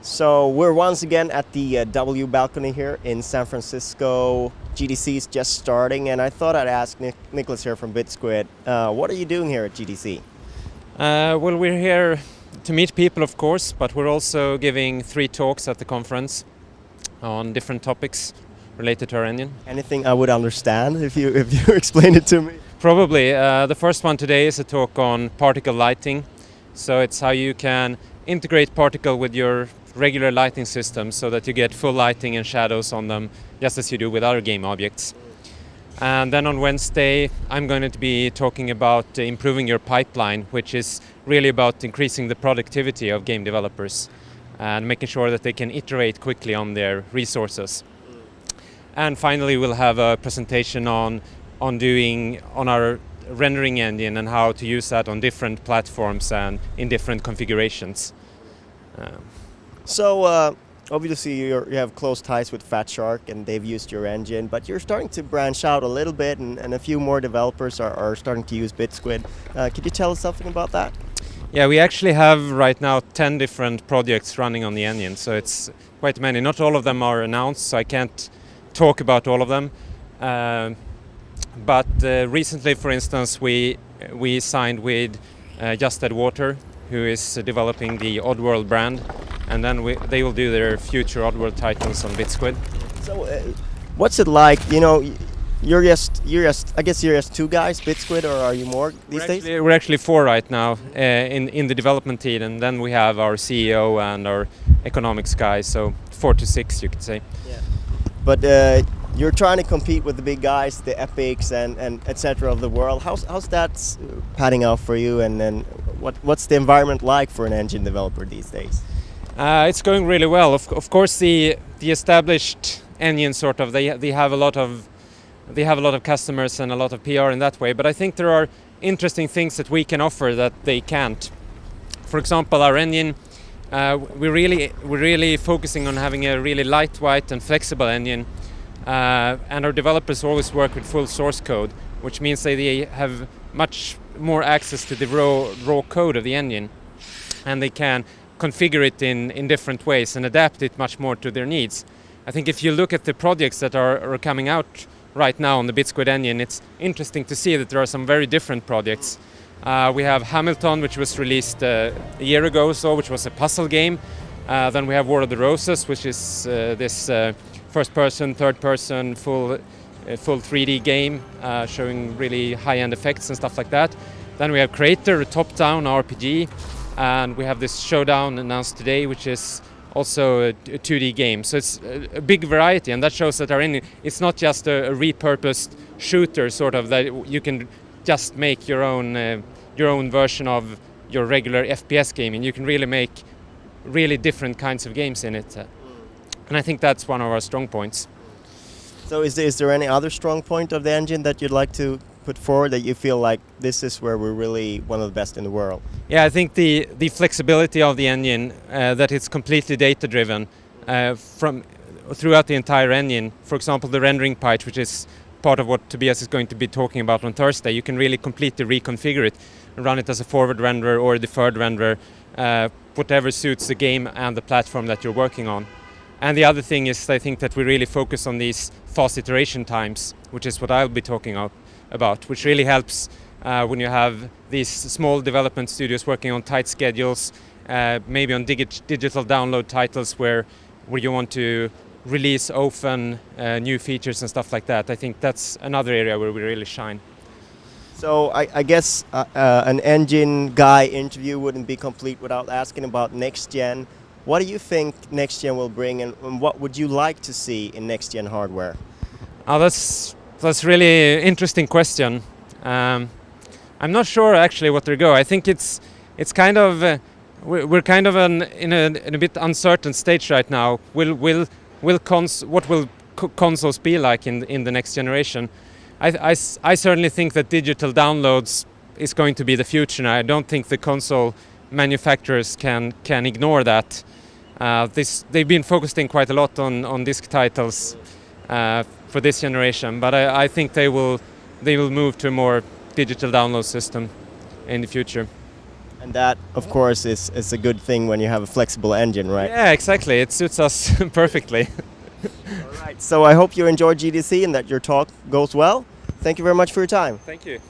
So we're once again at the W balcony here in San Francisco. GDC is just starting, and I thought I'd ask Niklas here from Bitsquid, what are you doing here at GDC? Well, we're here to meet people, of course, but we're also giving 3 talks at the conference on different topics related to our engine. Anything I would understand if you explain it to me? Probably. The first one today is a talk on particle lighting. So it's how you can integrate particle with your regular lighting system so that you get full lighting and shadows on them, just as you do with other game objects. And then on Wednesday, I'm going to be talking about improving your pipeline, which is really about increasing the productivity of game developers and making sure that they can iterate quickly on their resources. And finally, we'll have a presentation on our rendering engine and how to use that on different platforms and in different configurations. So obviously you have close ties with Fat Shark and they've used your engine, but you're starting to branch out a little bit, and a few more developers are starting to use Bitsquid. Could you tell us something about that? Yeah, we actually have right now 10 different projects running on the engine, so it's quite many. Not all of them are announced, so I can't talk about all of them. But recently, for instance, we signed with Just Add Water, who is developing the Oddworld brand, and then they will do their future Oddworld titles on Bitsquid. So, what's it like? You know, you're just I guess you're just 2 guys, Bitsquid, or are you more these days? We're actually 4 right now in the development team, and then we have our CEO and our economics guy, so 4 to 6, you could say. Yeah. But you're trying to compete with the big guys, the Epics and etc. of the world. How's that panning out for you? And then what's the environment like for an engine developer these days? It's going really well. Of course, the established engine they have a lot of customers and a lot of PR in that way. But I think there are interesting things that we can offer that they can't. For example, our engine. We're really focusing on having a really lightweight and flexible engine, and our developers always work with full source code, which means they have much more access to the raw code of the engine, and they can configure it in different ways and adapt it much more to their needs. I think if you look at the projects that are coming out right now on the Bitsquid engine, it's interesting to see that there are some very different projects. We have Hamilton, which was released a year ago or so, which was a puzzle game. Then we have War of the Roses, which is this first-person, third-person, full 3D game, showing really high-end effects and stuff like that. Then we have Crater, a top-down RPG, and we have this Showdown announced today, which is also a 2D game. So it's a big variety, and that shows that our engine, it's not just a repurposed shooter, sort of, that you can just make your own version of your regular FPS game, and you can really make really different kinds of games in it. And I think that's one of our strong points. So is there any other strong point of the engine that you'd like to put forward, that you feel like this is where we're really one of the best in the world? Yeah, I think the flexibility of the engine, that it's completely data driven from throughout the entire engine. For example, the rendering pipe, which is part of what Tobias is going to be talking about on Thursday, you can really completely reconfigure it and run it as a forward renderer or a deferred renderer, whatever suits the game and the platform that you're working on. And the other thing is, I think that we really focus on these fast iteration times, which is what I'll be talking about, which really helps when you have these small development studios working on tight schedules, maybe on digital download titles where you want to release often new features and stuff like that. I think that's another area where we really shine. So I guess an engine guy interview wouldn't be complete without asking about next gen. What do you think next gen will bring, and what would you like to see in next gen hardware? Oh, that's really interesting question. I'm not sure actually what they go. I think it's kind of we're kind of in a bit uncertain stage right now. What will consoles be like in the next generation? I certainly think that digital downloads is going to be the future. Now, I don't think the console manufacturers can ignore that. They've been focusing quite a lot on disc titles for this generation. But I think they will move to a more digital download system in the future. And that, of course, is a good thing when you have a flexible engine, right? Yeah, exactly. It suits us perfectly. All right. So I hope you enjoyed GDC and that your talk goes well. Thank you very much for your time. Thank you.